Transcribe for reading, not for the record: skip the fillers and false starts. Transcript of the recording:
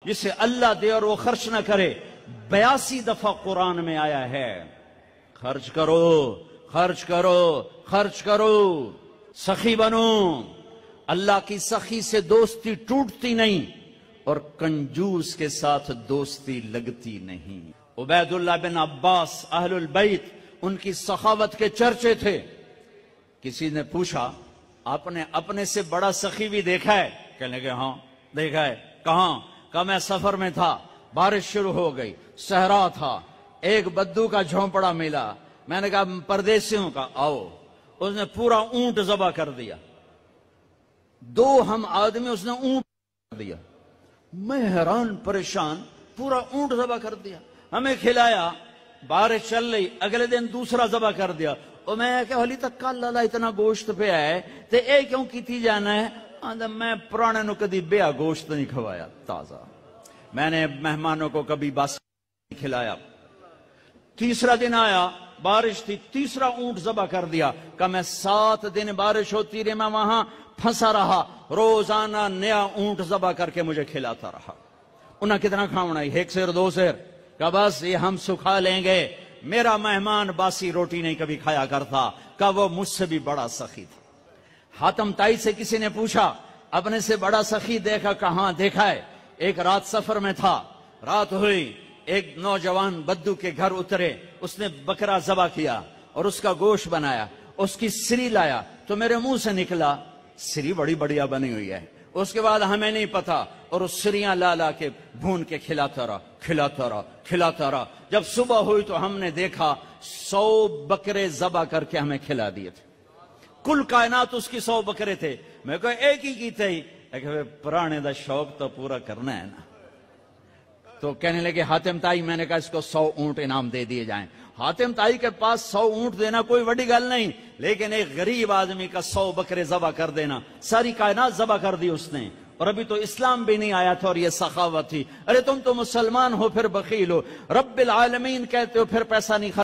جسے اللہ دے اور وہ خرچ نہ کرے. 82 دفعہ قرآن میں آیا ہے خرچ کرو، خرچ کرو، خرچ کرو، سخی بنو. اللہ کی سخی سے دوستی ٹوٹتی نہیں اور کنجوس کے ساتھ دوستی لگتی نہیں. عبید اللہ بن عباس اہل البیت، ان کی سخاوت کے چرچے تھے. کسی نے پوچھا آپ نے اپنے سے بڑا سخی بھی دیکھا ہے؟ کہنے لگے ہاں دیکھا ہے. کہاں؟ کہا میں سفر میں تھا، بارش شروع ہو گئی، صحرا تھا، ایک بدو کا جھونپڑا ملا. میں نے کہا پردیسیوں کا، آؤ. اس نے پورا اونٹ ذبح کر دیا. 2 ہم آدمی اس نے اونٹ کر دیا. میں حیران پریشان، پورا اونٹ ذبح کر دیا. ہمیں کھلایا، بارش چل رہی، اگلے دن دوسرا ذبح کر دیا. اور میں کہ حالی تک کل اللہ اتنا گوشت پہ آئے تے اے کیوں کیتی جانا ہے؟ میں پرانے نو کدی بیا گوشت نہیں کھوایا تازہ. میں نے مہمانوں کو کبھی باسی نہیں کھلایا. تیسرا دن آیا، بارش تھی، تیسرا اونٹ ذبح کر دیا. کہ میں 7 دن بارش ہوتی رہی، میں وہاں پھنسا رہا، روزانہ نیا اونٹ ذبح کر کے مجھے کھلاتا رہا. انہیں کتنا کھاونا ہے؟ 1 سیر 2 سیر. کہ بس یہ ہم سکھا لیں گے. میرا مہمان باسی روٹی نہیں کبھی کھایا کرتا. کہ وہ مجھ سے بھی بڑا سخی تھا. حاتم تائی سے کسی نے پوچھا اپنے سے بڑا سخی دیکھا؟ کہاں دیکھا ہے. ایک رات سفر میں تھا، رات ہوئی، ایک نوجوان بدو کے گھر اترے، اس نے بکرا ذبح کیا اور اس کا گوشت بنایا، اس کی سری لایا تو میرے منہ سے نکلا سری بڑی بڑھیا بنی ہوئی ہے. اس کے بعد ہمیں نہیں پتا، اور اس سریاں لا کے بھون کے کھلاتا رہا، کھلاتا رہا، کھلاتا رہا. جب صبح ہوئی تو ہم نے دیکھا 100 بکرے ذبح کر کے ہمیں کھلا دیے تھے. کل کائنات اس کی 100 بکرے تھے. میں کہا ایک ہی کی تھی. پرانے دا شوق تو پورا کرنا ہے نا. تو کہنے لگے حاتم تائی، میں نے کہا اس کو 100 اونٹ انعام دے دیے جائیں. حاتم تائی کے پاس 100 اونٹ دینا کوئی بڑی گل نہیں، لیکن ایک غریب آدمی کا 100 بکرے ذبح کر دینا، ساری کائنات ذبح کر دی اس نے. اور ابھی تو اسلام بھی نہیں آیا تھا اور یہ سخاوت تھی. ارے تم تو مسلمان ہو پھر بخیل ہو، رب العالمین کہتے ہو پھر پیسہ نہیں خرچ